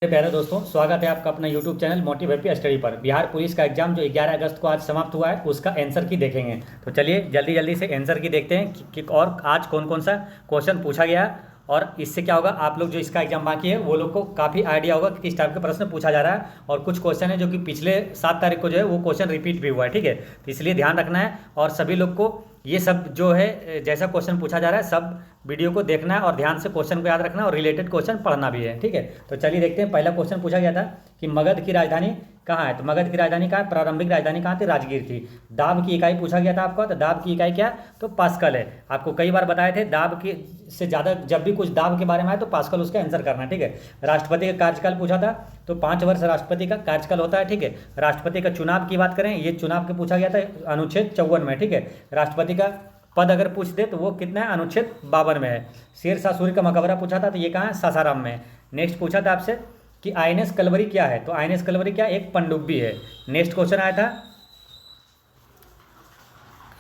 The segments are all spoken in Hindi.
मेरे प्यारे दोस्तों, स्वागत है आपका अपना YouTube channel motive happy study पर। बिहार पुलिस का एग्जाम जो 11 अगस्त को आज समाप्त हुआ है उसका आंसर की देखेंगे। तो चलिए जल्दी जल्दी से आंसर की देखते हैं कि और आज कौन कौन सा क्वेश्चन पूछा गया है। और इससे क्या होगा, आप लोग जो इसका एग्जाम बाकी है वो लोग को काफ़ी आइडिया होगा कि किस टाइप के प्रश्न पूछा जा रहा है। और कुछ क्वेश्चन है जो कि पिछले 7 तारीख को जो है वो क्वेश्चन रिपीट भी हुआ है, ठीक है। तो इसलिए ध्यान रखना है और सभी लोग को ये सब जो है जैसा क्वेश्चन पूछा जा रहा है सब वीडियो को देखना है और ध्यान से क्वेश्चन को याद रखना है और रिलेटेड क्वेश्चन पढ़ना भी है, ठीक है। तो चलिए देखते हैं। पहला क्वेश्चन पूछा गया था कि मगध की राजधानी कहाँ है। तो मगध की राजधानी कहाँ है, प्रारंभिक राजधानी कहाँ थी, राजगीर थी। दाब की इकाई पूछा गया था आपको, तो दाब की इकाई क्या, तो पास्कल है। आपको कई बार बताए थे दाब की से ज़्यादा जब भी कुछ दाब के बारे में आए तो पास्कल उसका आंसर करना, ठीक है। राष्ट्रपति का कार्यकाल पूछा था, तो 5 वर्ष राष्ट्रपति का कार्यकाल होता है, ठीक है। राष्ट्रपति का चुनाव की बात करें, ये चुनाव के पूछा गया था अनुच्छेद 54 में, ठीक है। राष्ट्रपति का पद अगर पूछ दे तो वो कितना है, अनुच्छेद 52 में है। शेरशाह सूरी का मकबरा पूछा था, तो ये कहाँ है, सासाराम में। नेक्स्ट पूछा था आपसे कि आईएनएस कलवरी क्या है, तो आईएनएस कलवरी क्या, एक पनडुब्बी है। नेक्स्ट क्वेश्चन आया था,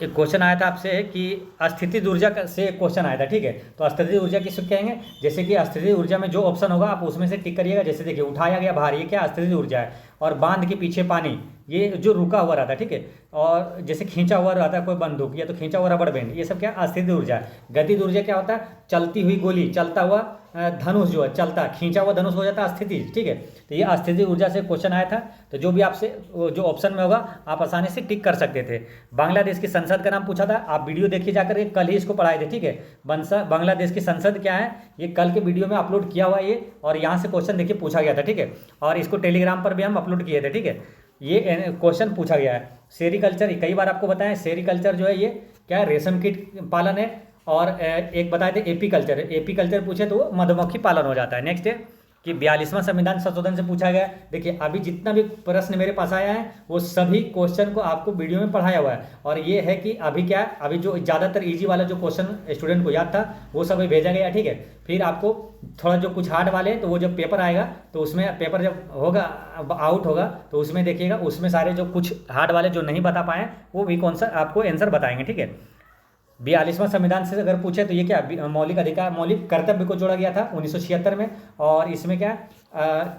एक क्वेश्चन आया था आपसे कि अस्थितिज ऊर्जा से एक क्वेश्चन आया था, ठीक है। तो अस्थितिज ऊर्जा किसको कहेंगे, जैसे कि अस्थितिज ऊर्जा में जो ऑप्शन होगा आप उसमें से टिक करिएगा। जैसे देखिए, उठाया गया भार, ये क्या अस्थितिज ऊर्जा है। और बांध के पीछे पानी, ये जो रुका हुआ रहता है, ठीक है। और जैसे खींचा हुआ रहता है कोई बंदूक या तो खींचा हुआ रबड़ बैंड, ये सब क्या अस्थितिज ऊर्जा है। गतिज ऊर्जा क्या होता है, चलती हुई गोली, चलता हुआ धनुष जो है, चलता खींचा हुआ धनुष हो जाता है अस्थितिज, ठीक है। तो ये अस्थितिज ऊर्जा से क्वेश्चन आया था। तो जो भी आपसे जो ऑप्शन में होगा आप आसानी से टिक कर सकते थे। बांग्लादेश की संसद का नाम पूछा था, आप वीडियो देखिए जाकर के, कल ही इसको पढ़ाए थे, ठीक है। बांग्लादेश की संसद क्या है, ये कल के वीडियो में अपलोड किया हुआ है ये, और यहाँ से क्वेश्चन देखिए पूछा गया था, ठीक है। और इसको टेलीग्राम पर भी हम अपलोड किए थे, ठीक है। ये क्वेश्चन पूछा गया है। सेरिकल्चर, कई बार आपको बताया, सेरिकल्चर जो है ये क्या है, रेशम कीट पालन है। और एक बताए थे एपीकल्चर, एपीकल्चर पूछे तो वो मधुमक्खी पालन हो जाता है। नेक्स्ट है कि 42वां संविधान संशोधन से पूछा गया है। देखिए अभी जितना भी प्रश्न मेरे पास आया है वो सभी क्वेश्चन को आपको वीडियो में पढ़ाया हुआ है। और ये है कि अभी क्या, अभी जो ज़्यादातर इजी वाला जो क्वेश्चन स्टूडेंट को याद था वो सब भेजा गया, ठीक है। फिर आपको थोड़ा जो कुछ हार्ड वाले तो वो जब पेपर आएगा तो उसमें पेपर जब होगा आउट होगा तो उसमें देखिएगा, उसमें सारे जो कुछ हार्ड वाले जो नहीं बता पाए वो भी कौन सा आपको आंसर बताएंगे, ठीक है। 42वां संविधान से अगर पूछे तो ये क्या, मौलिक अधिकार, मौलिक कर्तव्य को जोड़ा गया था 1976 में। और इसमें क्या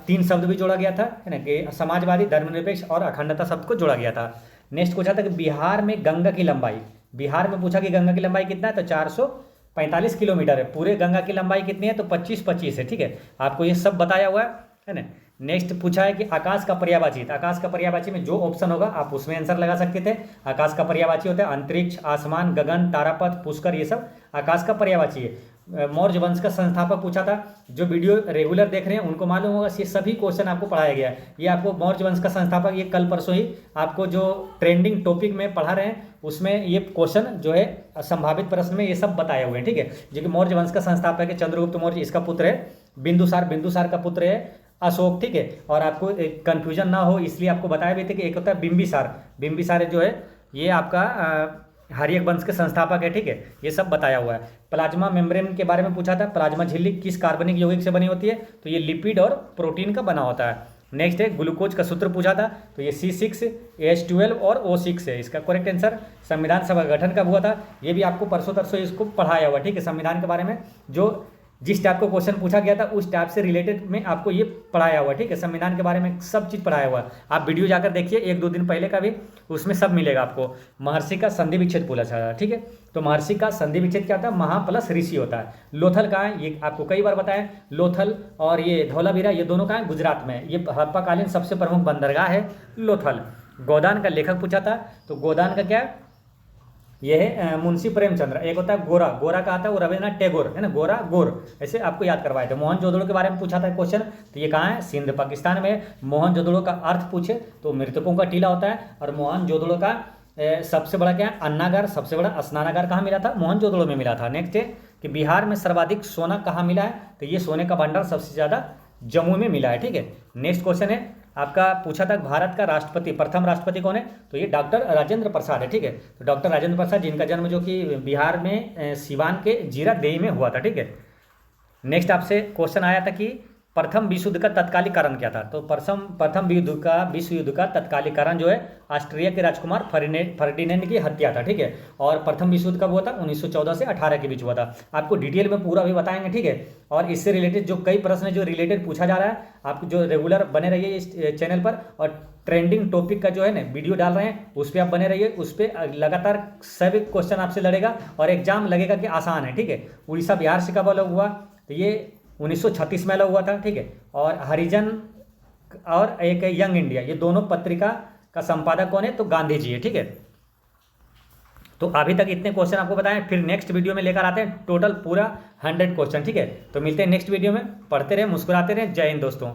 3 शब्द भी जोड़ा गया था, है ना, कि समाजवादी, धर्मनिरपेक्ष और अखंडता शब्द को जोड़ा गया था। नेक्स्ट पूछा था कि बिहार में गंगा की लंबाई, बिहार में पूछा कि गंगा की लंबाई कितना है, तो 445 किलोमीटर है। पूरे गंगा की लंबाई कितनी है, तो 25 है, ठीक है। आपको ये सब बताया हुआ है ना। नेक्स्ट पूछा है कि आकाश का पर्यायवाची, तो आकाश का पर्यायवाची में जो ऑप्शन होगा आप उसमें आंसर लगा सकते थे। आकाश का पर्यायवाची होता है अंतरिक्ष, आसमान, गगन, तारापथ, पुष्कर, ये सब आकाश का पर्यायवाची है। मौर्य वंश का संस्थापक पूछा था, जो वीडियो रेगुलर देख रहे हैं उनको मालूम होगा, ये सभी क्वेश्चन आपको पढ़ाया गया है। ये आपको मौर्य वंश का संस्थापक, ये कल परसों ही आपको जो ट्रेंडिंग टॉपिक में पढ़ा रहे हैं उसमें ये क्वेश्चन जो है संभावित प्रश्न में ये सब बताए हुए हैं, ठीक है। जो कि मौर्य वंश का संस्थापक है चंद्रगुप्त मौर्य, इसका पुत्र है बिंदुसार, बिंदुसार का पुत्र है अशोक, ठीक है। और आपको कंफ्यूजन ना हो इसलिए आपको बताया भी थे कि एक होता है बिंबिसार, बिंबिसार जो है ये आपका हर्यक वंश के संस्थापक है, ठीक है। ये सब बताया हुआ है। प्लाज्मा मेम्ब्रेन के बारे में पूछा था, प्लाज्मा झिल्ली किस कार्बनिक यौगिक से बनी होती है, तो ये लिपिड और प्रोटीन का बना होता है। नेक्स्ट है ग्लूकोज का सूत्र पूछा था, तो ये C6H12 और O6 है। इसका करेक्ट आंसर संविधान सभा का गठन कब हुआ था, ये भी आपको परसों तरसों इसको पढ़ाया हुआ, ठीक है। संविधान के बारे में जो जिस टाइप का क्वेश्चन पूछा गया था उस टाइप से रिलेटेड में आपको ये पढ़ाया हुआ, ठीक है। संविधान के बारे में सब चीज़ पढ़ाया हुआ। आप वीडियो जाकर देखिए 1-2 दिन पहले का भी, उसमें सब मिलेगा आपको। महर्षि का संधि विच्छेद पूछा था, ठीक है। तो महर्षि का संधि विच्छेद क्या होता है, महा प्लस ऋषि होता है। लोथल कहाँ है, ये आपको कई बार बताया। लोथल और ये धौलावीरा, ये दोनों कहाँ है, गुजरात में। ये हड़प्पाकालीन सबसे प्रमुख बंदरगाह है लोथल। गोदान का लेखक पूछा था, तो गोदान का क्या, यह है मुंशी प्रेमचंद्र। एक होता है गोरा, गोरा का आता है वो रविन्द्रनाथ टैगोर, है ना, गोरा गोर, ऐसे आपको याद करवाए थे। मोहनजोदड़ो के बारे में पूछा था क्वेश्चन, तो ये कहाँ है, सिंध पाकिस्तान में। मोहनजोदड़ो का अर्थ पूछे तो मृतकों का टीला होता है। और मोहनजोदड़ो का सबसे बड़ा क्या है, अन्नागार, सबसे बड़ा स्नानागार कहाँ मिला था, मोहनजोदड़ो में मिला था। नेक्स्ट है कि बिहार में सर्वाधिक सोना कहाँ मिला है, तो ये सोने का भंडार सबसे ज़्यादा जम्मू में मिला है, ठीक है। नेक्स्ट क्वेश्चन है आपका, पूछा था भारत का राष्ट्रपति, प्रथम राष्ट्रपति कौन है, तो ये डॉक्टर राजेंद्र प्रसाद है, ठीक है। तो डॉक्टर राजेंद्र प्रसाद जिनका जन्म जो कि बिहार में सिवान के जीरादेई में हुआ था, ठीक है। नेक्स्ट आपसे क्वेश्चन आया था कि प्रथम विश्व युद्ध का तत्कालिक कारण क्या था? तो प्रथम विश्व युद्ध का तत्कालिक कारण जो है ऑस्ट्रिया के राजकुमार फर्डिनेंड की हत्या था, ठीक है। और प्रथम विश्व युद्ध कब हुआ था? 1914 से 18 के बीच हुआ था। आपको डिटेल में पूरा भी बताएंगे, ठीक है। और इससे रिलेटेड जो कई प्रश्न है जो रिलेटेड पूछा जा रहा है, आप जो रेगुलर बने रहिए इस चैनल पर, और ट्रेंडिंग टॉपिक का जो है ना वीडियो डाल रहे हैं उस पर आप बने रहिए, उस पर लगातार सभी क्वेश्चन आपसे लड़ेगा और एग्जाम लगेगा कि आसान है, ठीक है। उड़ीसा बिहार से कब अलग हुआ? तो ये 1936 में अलग हुआ था, ठीक है। और हरिजन और एक यंग इंडिया, ये दोनों पत्रिका का संपादक कौन है? तो गांधी जी है, ठीक है। तो अभी तक इतने क्वेश्चन आपको बताएं, फिर नेक्स्ट वीडियो में लेकर आते हैं टोटल पूरा 100 क्वेश्चन, ठीक है। तो मिलते हैं नेक्स्ट वीडियो में, पढ़ते रहे, मुस्कुराते रहे। जय हिंद दोस्तों।